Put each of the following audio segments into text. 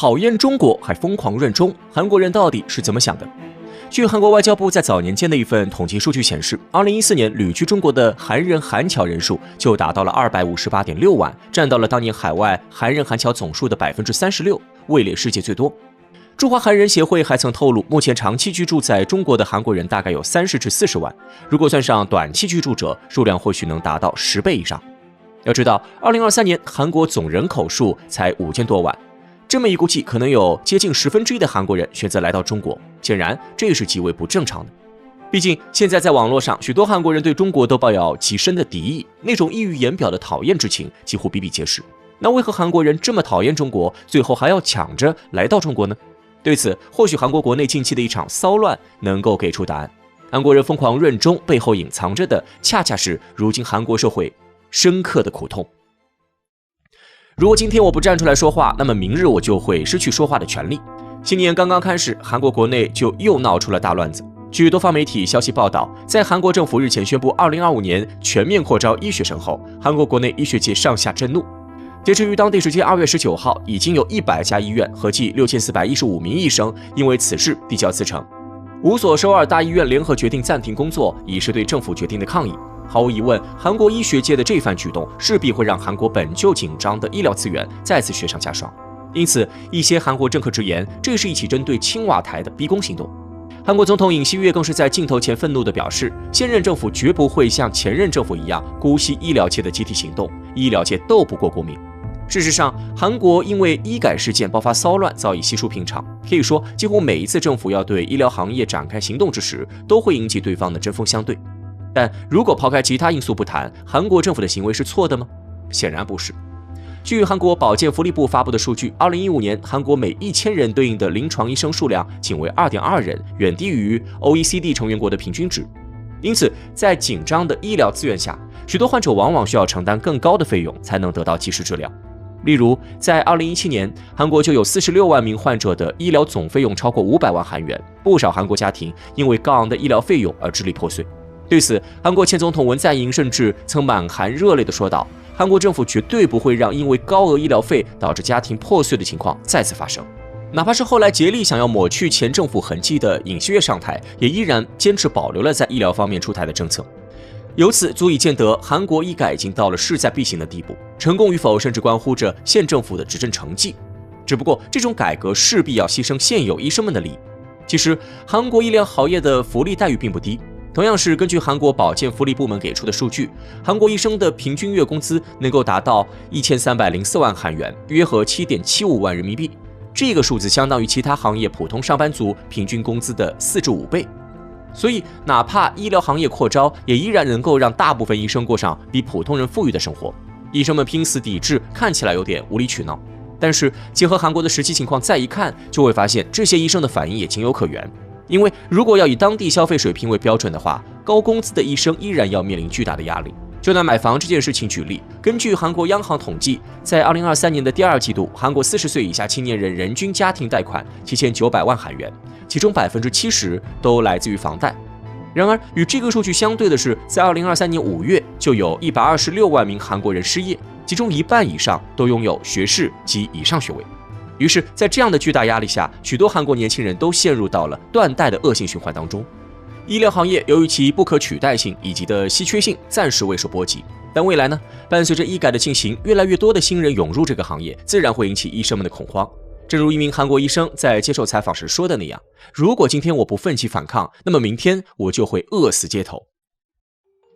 讨厌中国还疯狂润中，韩国人到底是怎么想的？据韩国外交部在早年间的一份统计数据显示，2014年旅居中国的韩人韩侨人数就达到了258.6万，占到了当年海外韩人韩侨总数的36%，位列世界最多。驻华韩人协会还曾透露，目前长期居住在中国的韩国人大概有30至40万，如果算上短期居住者，数量或许能达到10倍以上。要知道，2023年韩国总人口数才5000多万。这么一估计，可能有接近1/10的韩国人选择来到中国，显然这是极为不正常的。毕竟现在在网络上，许多韩国人对中国都抱有极深的敌意，那种溢于言表的讨厌之情几乎比比皆是。那为何韩国人这么讨厌中国，最后还要抢着来到中国呢？对此，或许韩国国内近期的一场骚乱能够给出答案。韩国人疯狂润中背后隐藏着的，恰恰是如今韩国社会深刻的苦痛。如果今天我不站出来说话，那么明日我就会失去说话的权利。新年刚刚开始，韩国国内就又闹出了大乱子。据多方媒体消息报道，在韩国政府日前宣布2025年全面扩招医学生后，韩国国内医学界上下震怒。截至于当地时间2月19号，已经有100家医院，合计6415名医生因为此事递交辞呈。5所首尔大医院联合决定暂停工作，以是对政府决定的抗议。毫无疑问，韩国医学界的这番举动势必会让韩国本就紧张的医疗资源再次雪上加霜。因此，一些韩国政客直言，这是一起针对青瓦台的逼宫行动。韩国总统尹锡悦更是在镜头前愤怒地表示，现任政府绝不会像前任政府一样姑息医疗界的集体行动，医疗界斗不过国民。事实上，韩国因为医改事件爆发骚乱早已悉数平常，可以说，几乎每一次政府要对医疗行业展开行动之时，都会引起对方的针锋相对。但如果抛开其他因素不谈，韩国政府的行为是错的吗？显然不是。据韩国保健福利部发布的数据，2015年韩国每1000人对应的临床医生数量仅为2.2人，远低于 OECD 成员国的平均值。因此，在紧张的医疗资源下，许多患者往往需要承担更高的费用才能得到及时治疗。例如，在2017年，韩国就有46万名患者的医疗总费用超过500万韩元，不少韩国家庭因为高昂的医疗费用而支离破碎。对此，韩国前总统文在寅甚至曾满含热泪地说道：“韩国政府绝对不会让因为高额医疗费导致家庭破碎的情况再次发生。”哪怕是后来竭力想要抹去前政府痕迹的尹锡悦上台，也依然坚持保留了在医疗方面出台的政策。由此足以见得，韩国医改已经到了势在必行的地步，成功与否甚至关乎着现政府的执政成绩。只不过，这种改革势必要牺牲现有医生们的利益。其实，韩国医疗行业的福利待遇并不低。同样是根据韩国保健福利部门给出的数据，韩国医生的平均月工资能够达到1304万韩元，约合7.75万人民币。这个数字相当于其他行业普通上班族平均工资的4至5倍。所以，哪怕医疗行业扩招，也依然能够让大部分医生过上比普通人富裕的生活。医生们拼死抵制，看起来有点无理取闹，但是结合韩国的实际情况再一看，就会发现这些医生的反应也情有可原。因为如果要以当地消费水平为标准的话，高工资的医生依然要面临巨大的压力。就拿买房这件事情举例，根据韩国央行统计，在2023年的第2季度，韩国40岁以下青年人人均家庭贷款7900万韩元，其中70%都来自于房贷。然而，与这个数据相对的是，在2023年5月，就有126万名韩国人失业，其中一半以上都拥有学士及以上学位。于是，在这样的巨大压力下，许多韩国年轻人都陷入到了断贷的恶性循环当中。医疗行业由于其不可取代性以及的稀缺性，暂时未受波及。但未来呢，伴随着医改的进行，越来越多的新人涌入这个行业，自然会引起医生们的恐慌。正如一名韩国医生在接受采访时说的那样：“如果今天我不奋起反抗，那么明天我就会饿死街头。”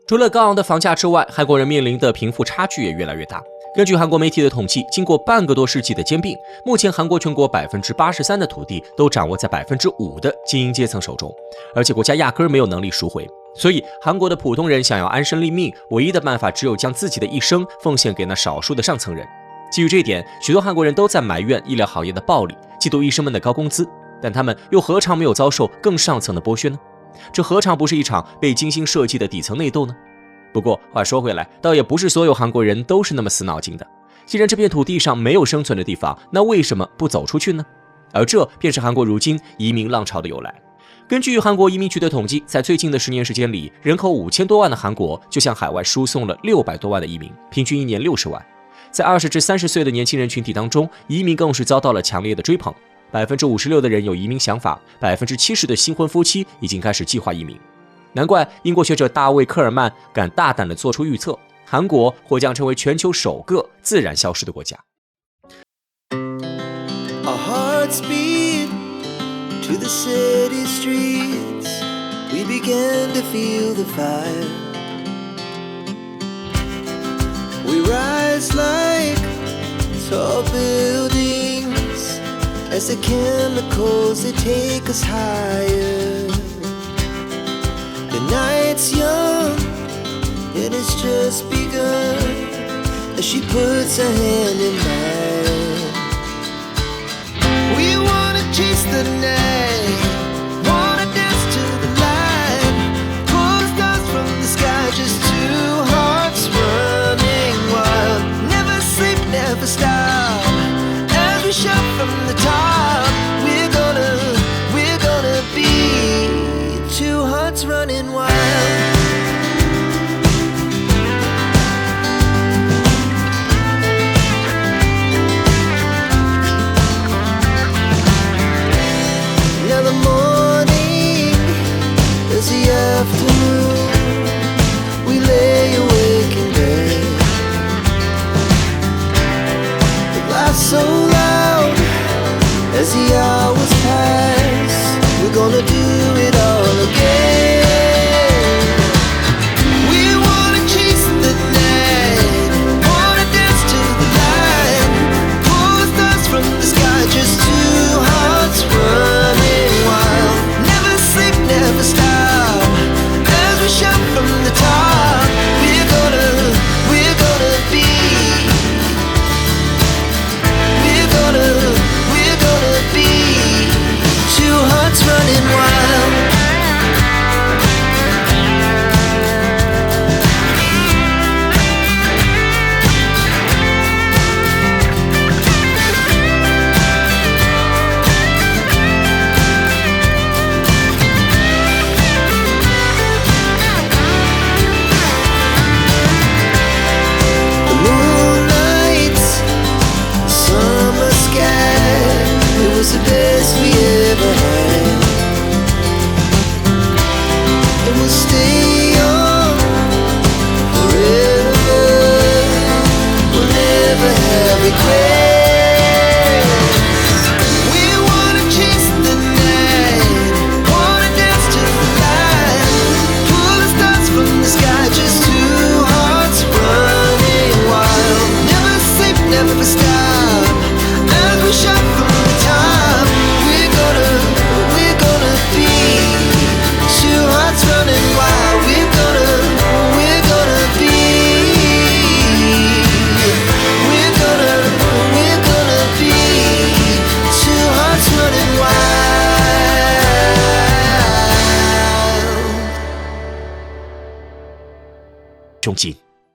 除了高昂的房价之外，韩国人面临的贫富差距也越来越大。根据韩国媒体的统计，经过半个多世纪的兼并，目前韩国全国83%的土地都掌握在5%的精英阶层手中，而且国家压根儿没有能力赎回。所以，韩国的普通人想要安身立命，唯一的办法只有将自己的一生奉献给那少数的上层人。基于这一点，许多韩国人都在埋怨医疗行业的暴利，嫉妒医生们的高工资，但他们又何尝没有遭受更上层的剥削呢？这何尝不是一场被精心设计的底层内斗呢？不过话说回来，倒也不是所有韩国人都是那么死脑筋的。既然这片土地上没有生存的地方，那为什么不走出去呢？而这便是韩国如今移民浪潮的由来。根据韩国移民局的统计，在最近的10年时间里，人口5000多万的韩国就向海外输送了600多万的移民，平均一年60万。在20至30岁的年轻人群体当中，移民更是遭到了强烈的追捧。56%的人有移民想法，70%的新婚夫妻已经开始计划移民。难怪英国学者大卫·科尔曼敢大胆地做出预测，韩国或将成为全球首个自然消失的国家。Our hearts beat to the city streets. We began to feel the fire. We rise like tall buildings as the chemicals they take us higher. The night's young and it's just begun as she puts her hand in mine. We wanna chase the night, wanna dance to the light, pull the stars from the sky, just two hearts running wild. Never sleep, never stop, as we shout from the top. We're gonna be two hearts running wild. Afternoon, we lay awake in bed. The laughs so loud as the hours pass. We're gonna do it all again. We wanna chase the night, wanna dance to the light, pull the stars from the sky, just two hearts running wild. Never sleep, never stop. Shout from the top. We're gonna be. We're gonna be two hearts running wild. The best we ever had, and we'll stay on forever. We'll never have regrets. We wanna chase the night, wanna dance to the light, pull the stars from the sky, just two hearts running wild. Never sleep, never stop, as we shout from the top. Running wild, we're gonna be two hearts running wild. 终极